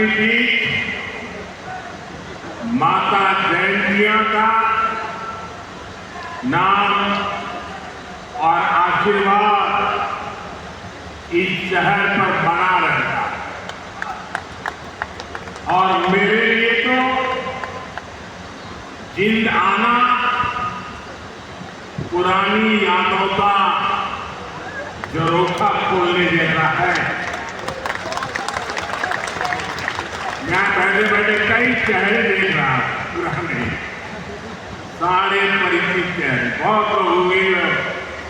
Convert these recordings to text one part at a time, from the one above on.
शक्तिपीठ माता जयंतिया का नाम और आशीर्वाद इस शहर पर बना रहता है। और मेरे लिए तो जिंद आना पुरानी यादों का झरोखा खोलने जैसा है। मैं बैठे बैठे कई चेहरे देख रहा पुराने, सारे परिचित चेहरे। बहुत लोग होंगे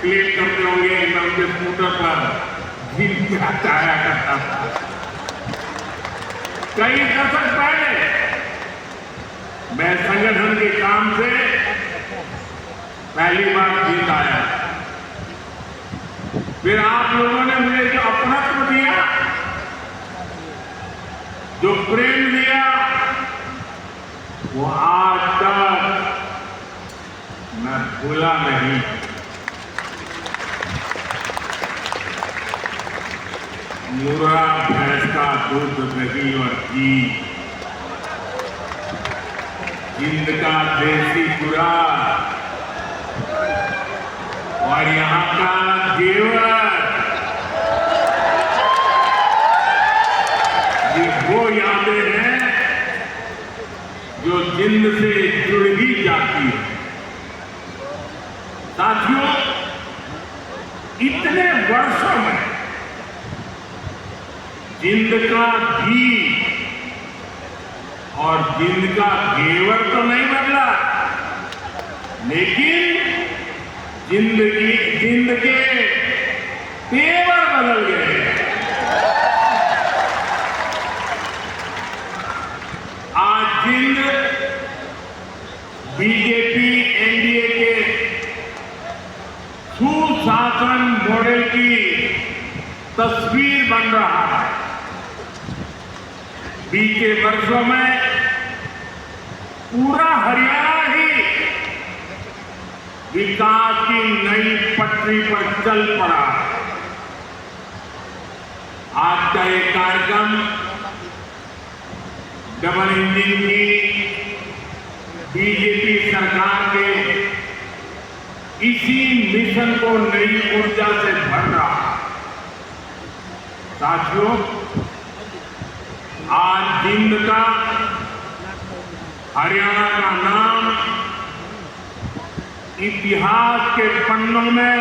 क्लिक करते होंगे कि मैं उनके स्कूटर पर जिंद आया करता था। कई दशक पहले मैं संगठन के काम से पहली बार जिंद आया। फिर आप लोगों ने मुझे जो अपनत्व दिया, जो प्रेम दिया, वो आज तक मैं भूला नहीं। मुर्रा, भैंस का दूध, दही और घी, जिंद का देसी गुरा और यहाँ का जेवर, ये वो यादें हैं जो जिंद से जुड़ ही जाती है। साथियों, इतने वर्षों में जिंद का घी और जिंद का घेवर तो नहीं बदला, लेकिन जिंद के तेवर बदल गए। आज जिंद बीजेपी एनडीए के सुशासन मॉडल की तस्वीर बन रहा है। बीते वर्षों में पूरा हरियाणा ही विकास की नई पटरी पर चल पड़ा। आज का ये कार्यक्रम डबल इंजन की बीजेपी सरकार के इसी मिशन को नई ऊर्जा से भर रहा है। साथियों, आज जिंद का, हरियाणा का नाम इतिहास के पन्नों में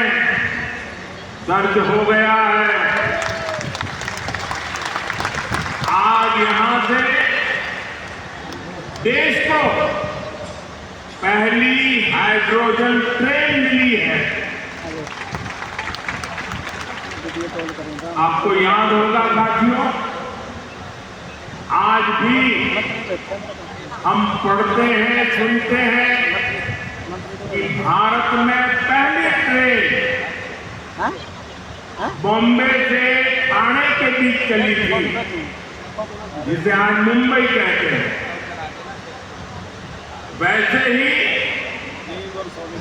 दर्ज हो गया है। आज यहां से देश को पहली हाइड्रोजन ट्रेन मिली है। आपको याद होगा साथियों, आज भी हम पढ़ते हैं, सुनते हैं कि भारत में पहली ट्रेन बॉम्बे से ठाणे के बीच चली थी, जिसे आज मुंबई कहते हैं। वैसे ही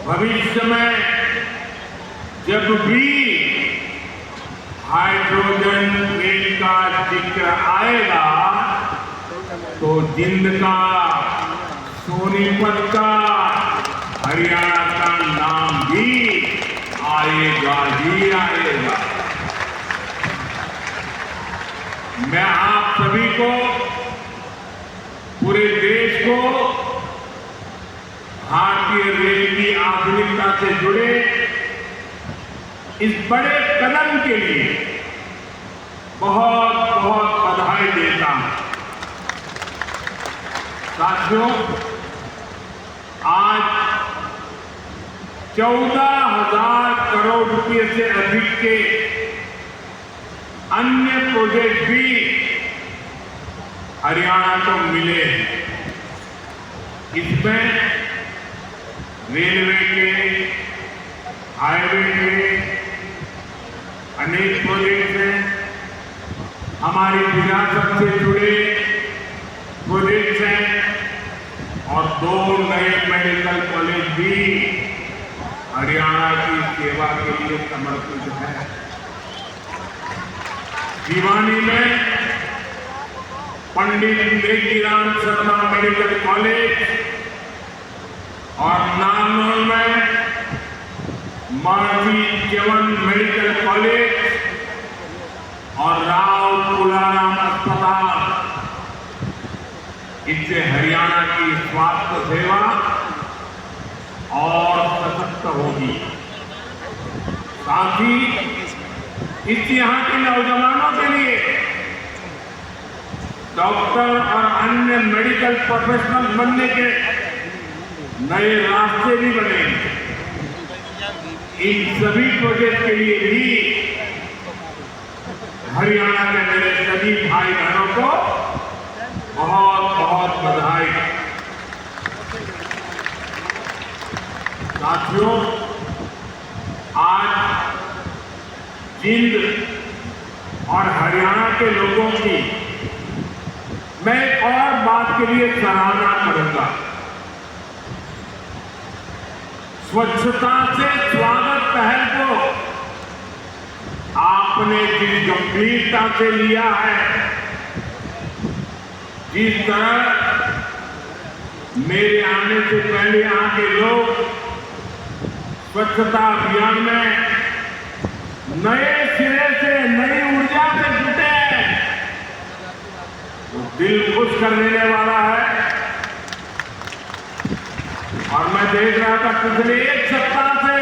भविष्य में जब भी हाइड्रोजन ट्रेन का जिक्र आएगा तो जिंद का, सोनीपत का, हरियाणा का नाम भी आएगा ही आएगा। मैं आप सभी को, पूरे देश को भारतीय रेल की आधुनिकता से जुड़े इस बड़े कदम के लिए बहुत बहुत बधाई देता हूं। साथियों, आज 14,000 करोड़ रुपए से अधिक के अन्य प्रोजेक्ट भी हरियाणा को मिले हैं। इसमें रेलवे के, हाईवे के अनेक प्रोजेक्ट हैं। हमारी विरासत से जुड़े प्रोजेक्ट्स हैं और 2 नए मेडिकल कॉलेज भी हरियाणा की सेवा के लिए समर्पित हैं। भिवानी में पंडित नेकीराम शर्मा मेडिकल कॉलेज और नारनौल में महर्षि च्यवन मेडिकल कॉलेज और राव तुलाराम अस्पताल, इससे हरियाणा की स्वास्थ्य सेवा और सशक्त होगी। साथ ही इस यहाँ के नौजवानों के लिए डॉक्टर और अन्य मेडिकल प्रोफेशनल बनने के नए रास्ते भी बनेंगे। इन सभी प्रोजेक्ट के लिए भी हरियाणा के मेरे सभी भाई बहनों को बहुत बहुत बधाई। साथियों, आज जिंद और हरियाणा के लोगों की मैं एक और बात के लिए सराहना करूंगा। स्वच्छता से स्वागत पहल को आपने जिस गंभीरता से लिया है, जिस तरह मेरे आने से पहले यहाँ के लोग स्वच्छता अभियान में नए सिरे से नई ऊर्जा से जुटे हैं, तो दिल खुश कर देने वाला है। और मैं देख रहा था पिछले एक सप्ताह से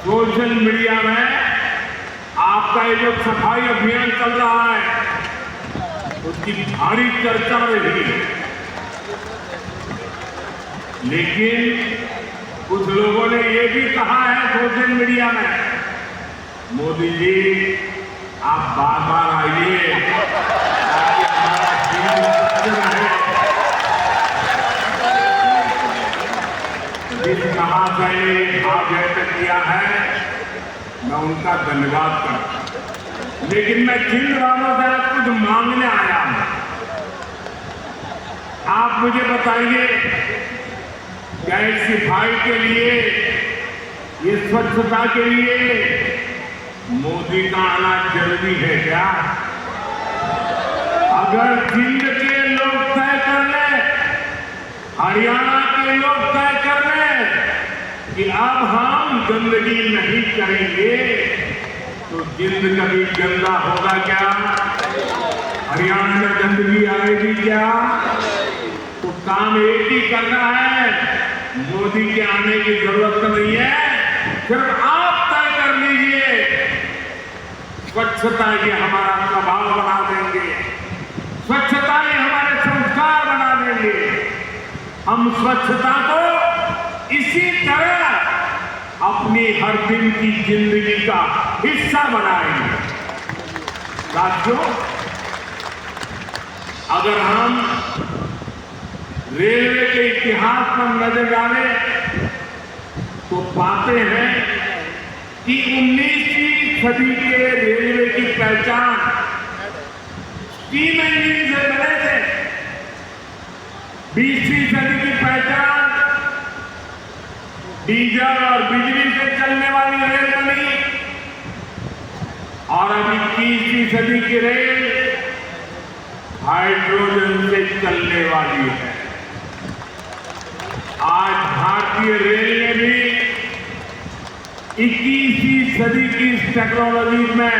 सोशल मीडिया में आपका ये जो सफाई अभियान चल रहा है, उसकी भारी चर्चा रही है। लेकिन कुछ लोगों ने ये भी कहा है सोशल मीडिया में, मोदी जी आप बार बार आइए ताकि हमारा जीवन स्वच्छ रहे। जिस महाशय ने भाव व्यक्त किया है, मैं उनका धन्यवाद करता हूं। लेकिन मैं जिन वालों से आज कुछ मांगने आया हूं, आप मुझे बताइए, क्या इस सफाई के लिए, ये स्वच्छता के लिए मोदी का आना जरूरी है क्या? अगर जिंद के लोग तय कर ले, हरियाणा के लोग तय कर ले कि अब हम गंदगी नहीं करेंगे, तो जिंद कभी गंदा होगा क्या? हरियाणा में गंदगी आएगी क्या? तो काम एक ही करना है, मोदी के आने की जरूरत नहीं है, सिर्फ आप तय कर लीजिए। स्वच्छता ये हमारा स्वभाव बना देंगे, स्वच्छता ये हमारे संस्कार बना देंगे। हम स्वच्छता को इसी तरह अपनी हर दिन की जिंदगी का हिस्सा बनाएंगे। साथियों, अगर हम रेलवे के इतिहास पर नजर डालें तो पाते हैं कि 19वीं सदी के रेलवे की पहचान स्टीम इंजन से बने थे। 20वीं सदी की पहचान डीजल और बिजली से चलने वाली रेल बनी, और अब 21वीं सदी की रेल हाइड्रोजन से चलने वाली है। आज भारतीय रेल ने भी 21वीं सदी की इस टेक्नोलॉजी में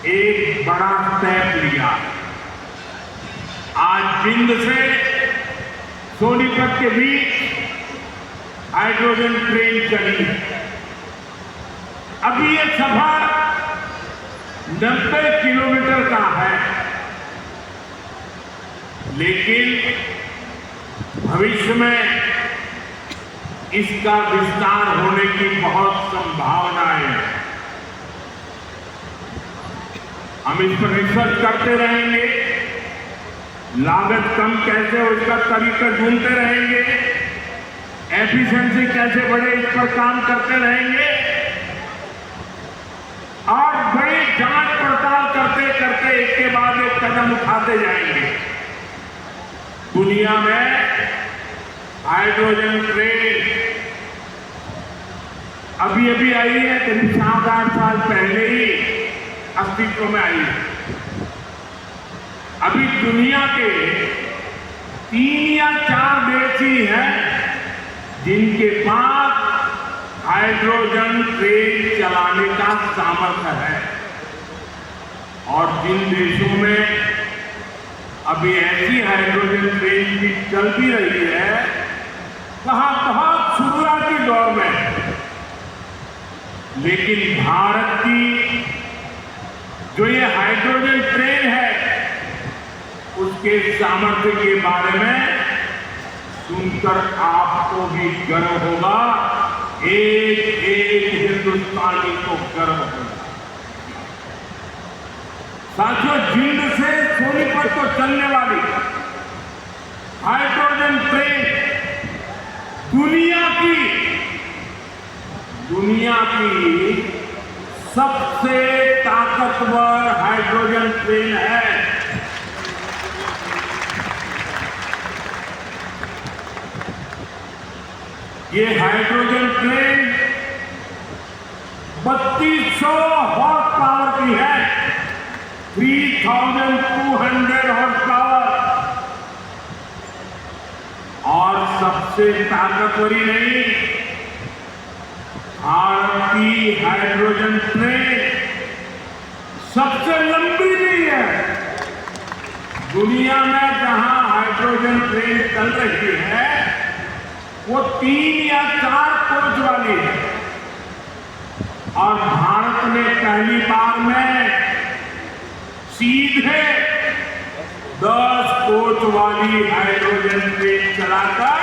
एक बड़ा स्टेप लिया। आज जिंद से सोनीपत के बीच हाइड्रोजन ट्रेन चली है। अभी ये सफर 90 किलोमीटर का है, लेकिन भविष्य में इसका विस्तार होने की बहुत संभावनाएं हैं। हम इस पर रिसर्च करते रहेंगे, लागत कम कैसे हो इसका तरीका ढूंढते रहेंगे, एफिशिएंसी कैसे बढ़े इस पर काम करते रहेंगे, और बड़ी जांच पड़ताल करते करते एक के बाद एक कदम उठाते जाएंगे। दुनिया में हाइड्रोजन ट्रेन अभी अभी आई है, करीब 7-8 साल पहले ही अस्तित्व में आई है। अभी दुनिया के 3 या 4 देश ही हैं जिनके पास हाइड्रोजन ट्रेन चलाने का सामर्थ्य है, और जिन देशों में अभी ऐसी हाइड्रोजन ट्रेन भी चल भी रही है, वहां बहुत शुरुआती दौर में, लेकिन भारत की जो ये हाइड्रोजन ट्रेन है उसके सामर्थ्य के बारे में सुनकर आपको भी गर्व होगा, एक एक हिंदुस्तानी को गर्व होगा। साथियों, जिंद से सोनीपत को चलने वाली हाइड्रोजन ट्रेन दुनिया की सबसे ताकतवर हाइड्रोजन ट्रेन है। ये हाइड्रोजन ट्रेन 3200 हॉर्स पावर की है, 3200 हॉर्स पावर, और सबसे ताकतवर ही नहीं, भारत की हाइड्रोजन ट्रेन सबसे लंबी भी है। दुनिया में जहां हाइड्रोजन ट्रेन चल रही है वो 3 या 4 कोच वाली है, और भारत ने पहली बार में सीधे 10 कोच वाली हाइड्रोजन ट्रेन चलाकर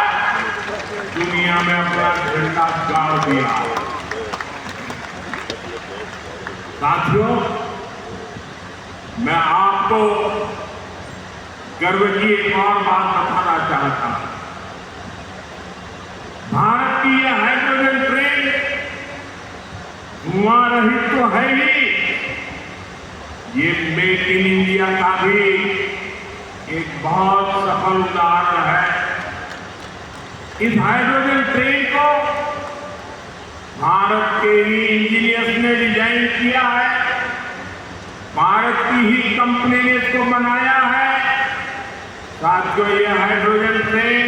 दुनिया में अपना झंडा गाड़ दिया। साथियों, मैं आपको गर्व की एक और बात बताना चाहता हूं। भारत की यह हाइड्रोजन ट्रेन धुआं रहित तो है ही, ये मेक इन इंडिया का भी एक बहुत सफल उदाहरण है। इस हाइड्रोजन ट्रेन को भारत के ही इंजीनियर्स ने डिजाइन किया है, भारत की ही कंपनी ने इसको बनाया है। साथियों, ये हाइड्रोजन ट्रेन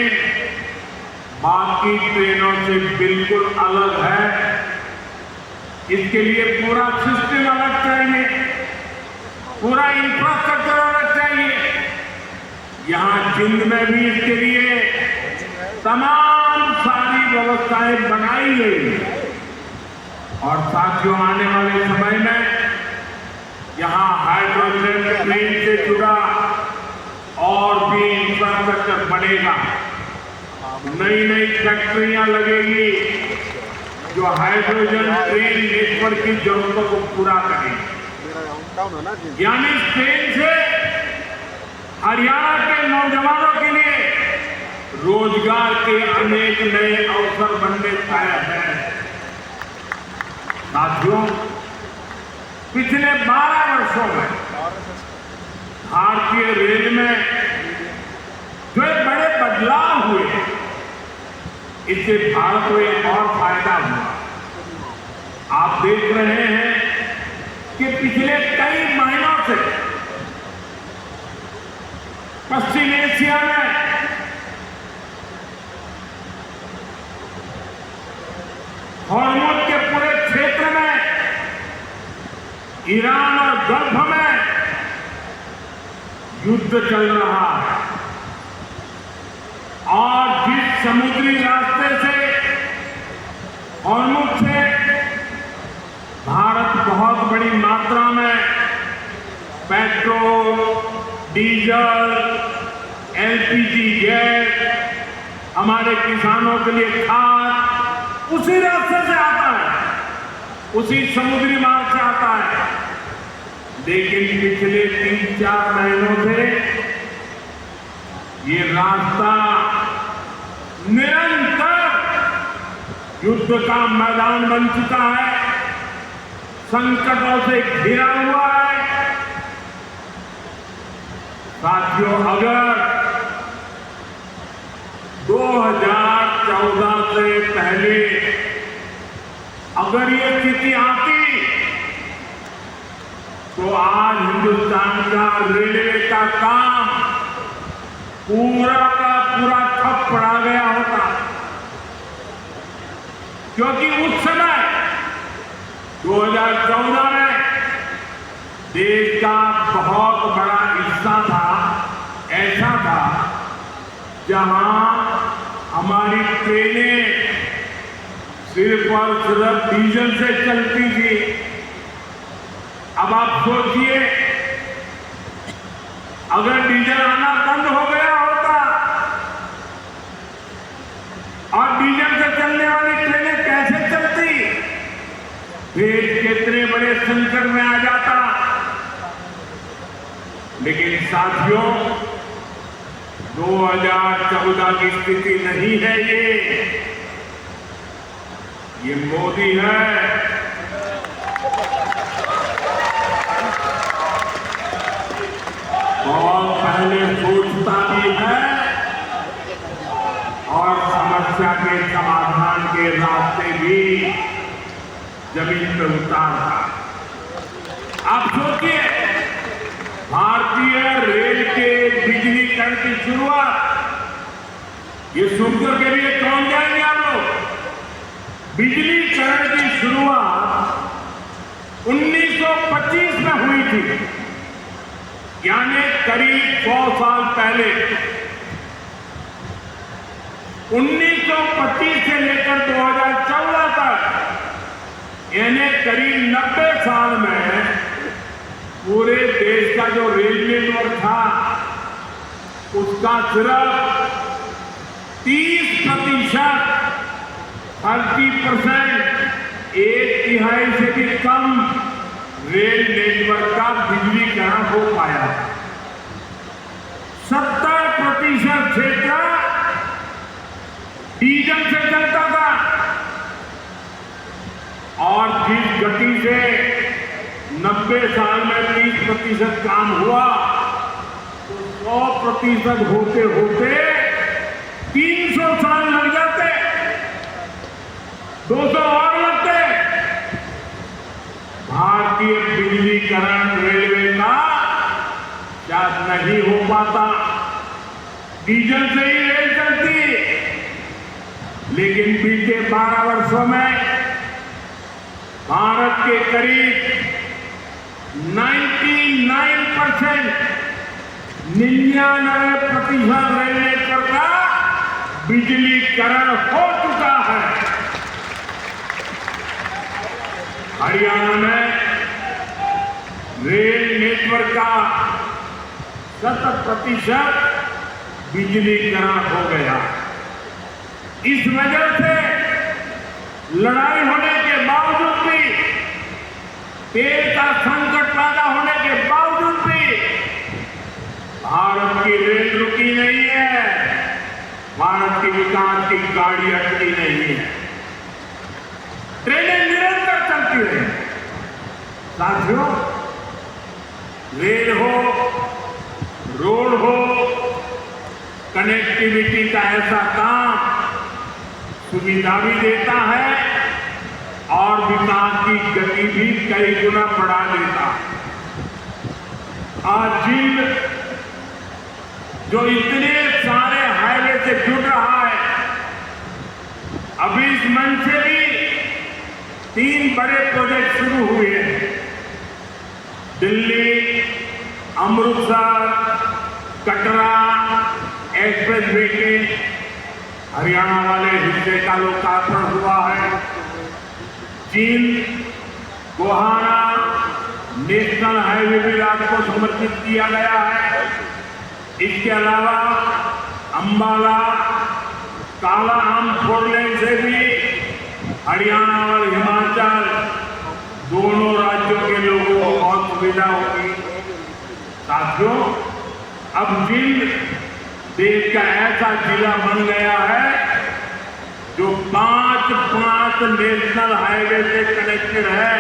बाकी ट्रेनों से बिल्कुल अलग है। इसके लिए पूरा सिस्टम अलग चाहिए, पूरा इंफ्रास्ट्रक्चर अलग चाहिए। यहां जिंद में भी इसके लिए तमाम सारी व्यवस्थाएं बनाई गई, और साथियों, आने वाले समय में यहां हाइड्रोजन ट्रेन से जुड़ा और भी इंफ्रास्ट्रक्चर बनेगा। नई नई फैक्ट्रियां लगेगी जो हाइड्रोजन ट्रेन नेटवर्क की जरूरतों को पूरा करेगी। यानी इस ट्रेन से हरियाणा के नौजवानों के लिए रोजगार के अनेक नए अवसर बनने तय हैं। साथियों, पिछले 12 वर्षों में भारतीय रेल में जो बड़े बदलाव हुए, इससे भारत को एक और फायदा हुआ। आप देख रहे हैं कि पिछले कई महीनों से पश्चिम एशिया में हॉर्मुज के पूरे क्षेत्र में, ईरान और गल्फ में युद्ध चल रहा है, और जिस समुद्री रास्ते से हॉर्मुज से भारत बहुत बड़ी मात्रा में पेट्रोल, डीजल, एलपीजी गैस, हमारे किसानों के लिए खाद उसी रास्ते से आता है, उसी समुद्री मार्ग से आता है। लेकिन पिछले 3-4 महीनों से ये रास्ता निरंतर युद्ध का मैदान बन चुका है, संकटों से घिरा हुआ है। साथियों, अगर 2014 से पहले अगर ये स्थिति आती तो आज हिंदुस्तान का रेलवे का काम पूरा का पूरा ठप पड़ा गया होता, क्योंकि उस समय 2014 में देश का बहुत बड़ा हिस्सा था, ऐसा था जहां हमारी ट्रेनें सिर्फ और सिर्फ डीजल से चलती थी। अब आप सोचिए, अगर डीजल आना बंद हो गया होता और डीजल से चलने वाली ट्रेनें कैसे चलती, देश कितने बड़े संकट में आ जाता। लेकिन साथियों, 2014 की स्थिति नहीं है ये मोदी है। बहुत पहले सोचता भी है और समस्या के समाधान के रास्ते भी जमीन पर उतारता। आप सोचिए, भारतीय रेल के बिजलीकरण की शुरुआत, ये सुनकर के लिए कौन जाएंगे आप लोग? बिजलीकरण की शुरुआत 1925 में हुई थी, यानी करीब 100 साल पहले। 1925 से लेकर 2014 तक, यानी करीब 90 साल में पूरे देश का जो रेल नेटवर्क था, उसका सिर्फ 30%, 30%, 1/3 से भी कम रेल नेटवर्क का बिजलीकरण हो पाया। 70% क्षेत्र डीजल से चलता था और जिस गति से 90 साल में 30% काम हुआ, तो 100% होते होते 300 साल लग जाते, 200 और लगते। भारतीय बिजलीकरण रेलवे का शायद नहीं हो पाता, डीजल से ही रेल चलती। लेकिन बीते 12 वर्षों में भारत के करीब 99%, 99% रेल नेटवर्क का बिजलीकरण हो चुका है। हरियाणा में रेल नेटवर्क का 70% बिजलीकरण हो गया। इस वजह से लड़ाई होने के बावजूद भी, तेल का संकट पैदा होने के बावजूद भी भारत की रेल रुकी नहीं है, भारत की विकास की गाड़ी अटकी नहीं है, ट्रेनें निरंतर चलती रही। साथियों, रेल हो, रोड हो, कनेक्टिविटी का ऐसा काम सुविधा भी देता है और विकास की गति भी कई गुना बढ़ा देता है। आज जो इतने सारे हाईवे से जुड़ रहा है, अभी इस मंच से भी 3 बड़े प्रोजेक्ट शुरू हुए हैं। दिल्ली, अमृतसर, कटरा एक्सप्रेस वे के हरियाणा वाले हिस्से का लोकार्पण हुआ है। चीन गोहाना नेशनल हाईवे भी राज्य को समर्पित किया गया है। इसके अलावा अंबाला काला आम 4 लेन से भी हरियाणा और हिमाचल दोनों राज्यों के लोगों को बहुत सुविधा होगी। साथियों, अब जिंद देश का ऐसा जिला बन गया है जो 5 नेशनल हाईवे से कनेक्टेड है।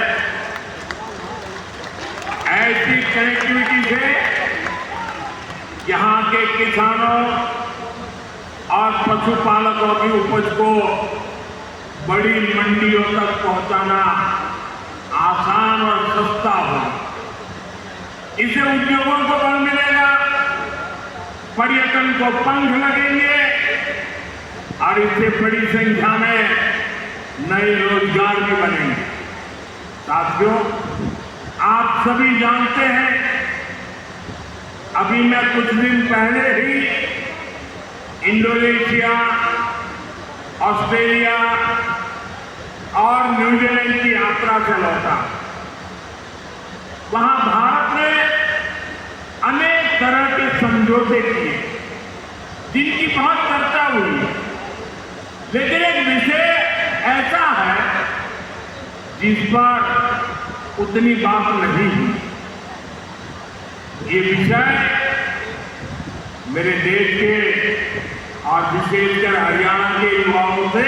ऐसी कनेक्टिविटी से यहाँ के किसानों और पशुपालकों की उपज को बड़ी मंडियों तक पहुंचाना आसान और सस्ता हो। इससे उद्योगों को बल मिलेगा, पर्यटन को पंख लगेंगे और इससे बड़ी संख्या में नए रोजगार भी बनेंगे। साथियों, आप सभी जानते हैं, अभी मैं कुछ दिन पहले ही इंडोनेशिया, ऑस्ट्रेलिया और न्यूजीलैंड की यात्रा से लौटा। वहां भारत ने अनेक तरह के समझौते किए जिनकी बहुत चर्चा हुई, लेकिन एक विषय ऐसा है जिस पर उतनी बात नहीं हुई। ये विषय मेरे देश के और विशेषकर हरियाणा के युवाओं से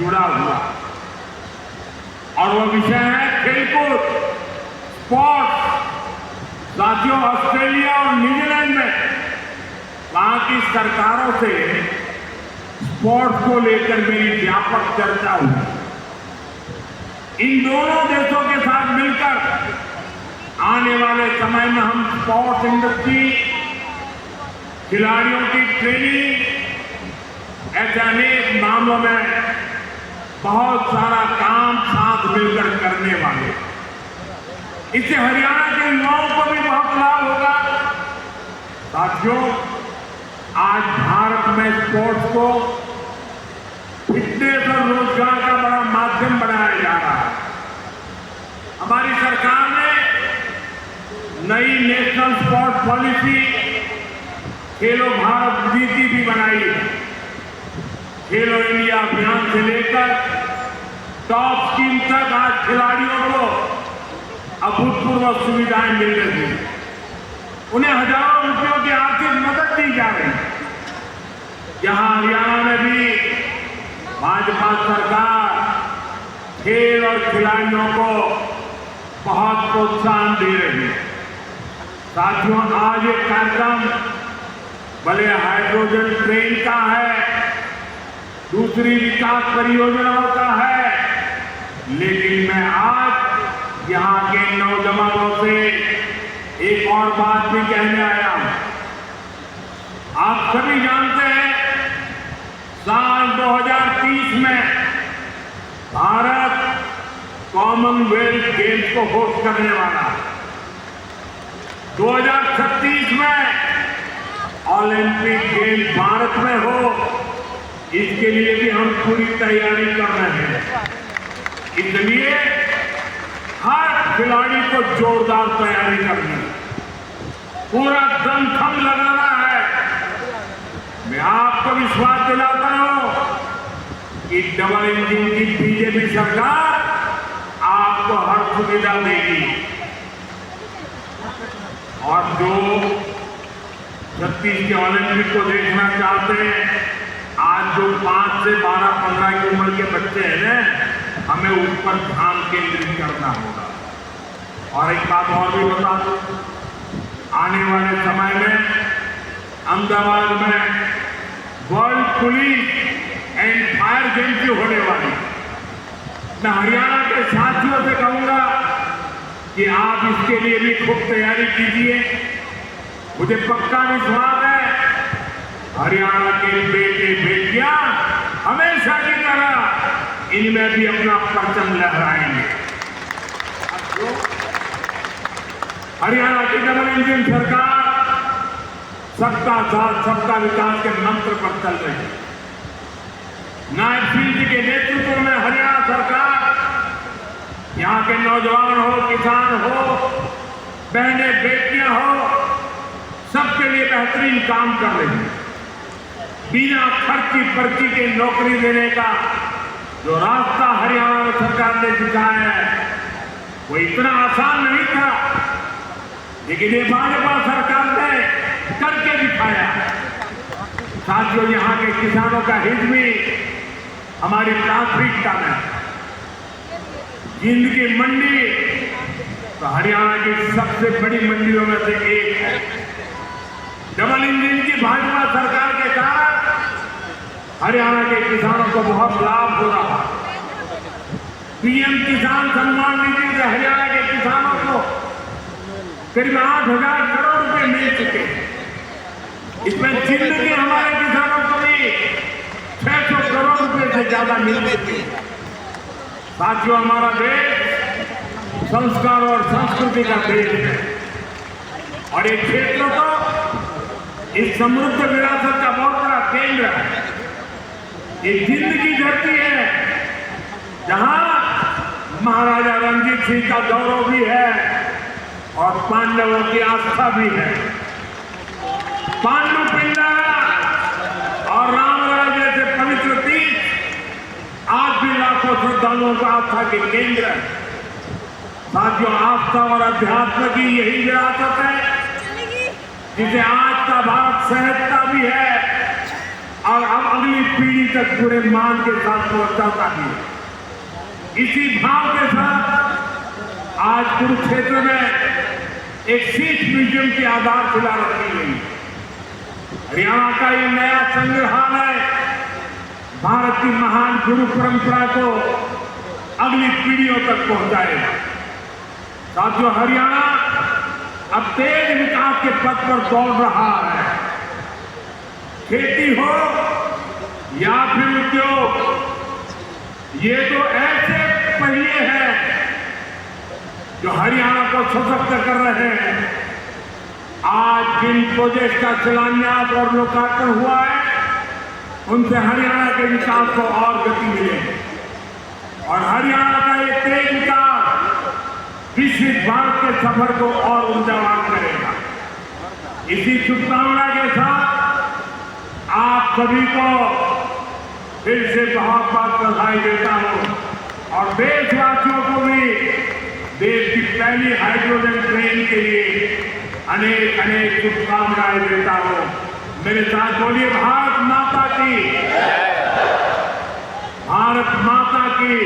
जुड़ा हुआ, और वो विषय है खेलकूद, स्पोर्ट्स। साथियों, ऑस्ट्रेलिया और न्यूजीलैंड में वहां की सरकारों से स्पोर्ट्स को लेकर मेरी व्यापक चर्चा हुई। इन दोनों देशों के साथ मिलकर आने वाले समय में हम स्पोर्ट्स इंडस्ट्री, खिलाड़ियों की ट्रेनिंग, ऐसे अनेक मामलों में बहुत सारा काम साथ मिलकर करने वाले। इससे हरियाणा के युवाओं को भी बहुत लाभ होगा। साथियों, आज भारत में स्पोर्ट्स को फिटनेस और रोजगार का बड़ा माध्यम बनाया जा रहा है। हमारी सरकार ने नई नेशनल स्पोर्ट्स पॉलिसी खेलो भारत नीति भी बनाई है। खेलो इंडिया अभियान से लेकर टॉप स्कीम तक आज खिलाड़ियों को अभूतपूर्व सुविधाएं मिल रही हैं। उन्हें हजारों रुपयों की आर्थिक मदद दी जा रही है। यहां हरियाणा में भी भाजपा सरकार खेल और खिलाड़ियों को बहुत प्रोत्साहन दे रही है। साथियों, आज एक कार्यक्रम भले हाइड्रोजन ट्रेन का है, दूसरी विकास परियोजनाओं का है, लेकिन मैं आज यहाँ के नौजवानों से एक और बात भी कहने आया हूं। आप सभी जानते हैं, साल 2030 में भारत कॉमनवेल्थ गेम्स को होस्ट करने वाला है। 2036 में ओलंपिक गेम्स भारत में हो, इसके लिए भी हम पूरी तैयारी कर रहे हैं। इसलिए हर खिलाड़ी को जोरदार तैयारी करनी है, पूरा दमखम लगाना है। मैं आपको विश्वास दिलाता हूं कि डबल इंजन की बीजेपी सरकार आपको हर सुविधा देगी। और जो 36 के ओलंपिक को देखना चाहते हैं, आज जो 5 से 12-15 की उम्र के बच्चे हैं ना, हमें उस पर ध्यान केंद्रित करना होगा। और एक बात और भी बता दूं, आने वाले समय में अहमदाबाद में world police and fire games की होने वाली। मैं हरियाणा के साथियों से कहूंगा कि आप इसके लिए भी खूब तैयारी कीजिए। मुझे पक्का विश्वास है, हरियाणा के बेटे बेटियां हमेशा की तरह इनमें भी अपना परचम लहराएंगे। हरियाणा की डबल इंजन सरकार सबका साथ सबका विकास के मंत्र पर चल रही है। नायब सिंह जी के नेतृत्व में हरियाणा सरकार यहाँ के नौजवान हो, किसान हो, बहनें बेटियां हो, सबके लिए बेहतरीन काम कर रही है। बिना खर्च की पर्ची के नौकरी देने का जो रास्ता हरियाणा सरकार ने दिखाया है, वो इतना आसान नहीं था, लेकिन ये भाजपा सरकार ने करके दिखाया। साथियों, यहाँ के किसानों का हित भी हमारी प्राथमिकता में। जिंद की मंडी तो हरियाणा की सबसे बड़ी मंडियों में से एक है। डबल इंजन की भाजपा सरकार के कारण हरियाणा के किसानों को बहुत लाभ हो रहा है। पीएम किसान सम्मान निधि से हरियाणा के किसानों को करीब 8,000 करोड़ रुपए मिल चुके हैं। इसमें जिंदगी हमारे किसानों को भी 600 करोड़ रुपए से ज्यादा मिल चुके हैं। साथियों, हमारा देश संस्कार और संस्कृति का देश है और ये क्षेत्र तो इस समृद्ध विरासत का बहुत बड़ा केंद्र है। ये जिंदगी धरती है जहां महाराजा रणजीत सिंह का गौरव भी है और पांडवों की आस्था भी है। पांडु पिंडा और रामराज जैसे पवित्र तीर्थ आज भी लाखों श्रद्धालुओं का आस्था के केंद्र है। साथियों, आस्था और अध्यात्म की यही विरासत है जिसे आज का भारत सहजता भी है और अब अगली पीढ़ी तक पूरे मान के साथ पहुंचाता भी है। इसी भाव के साथ आज कुरुक्षेत्र में एक शीश म्यूजियम की आधारशिला रखी गई। हरियाणा का ये नया संग्रहालय भारत की महान गुरु परंपरा को अगली पीढ़ियों तक पहुंचाएगा। साथियों, हरियाणा अब तेज विकास के पथ पर दौड़ रहा है। खेती हो या फिर उद्योग, ये तो ऐसे पहिए हैं जो हरियाणा को सशक्त कर रहे हैं। आज जिन प्रोजेक्ट का शिलान्यास और लोकार्पण हुआ है उनसे हरियाणा के विकास को और गति मिलेगी और हरियाणा का ये तेज विकास विकसित भारत के सफर को और ऊर्जावान करेगा। इसी शुभकामना के साथ आप सभी को फिर से बहुत बहुत बधाई देता हूं और देशवासियों को भी देश की पहली हाइड्रोजन ट्रेन के लिए अनेक अनेक शुभकामनाएं देता हूं। मेरे साथ बोलिए, भारत माता की, भारत माता की।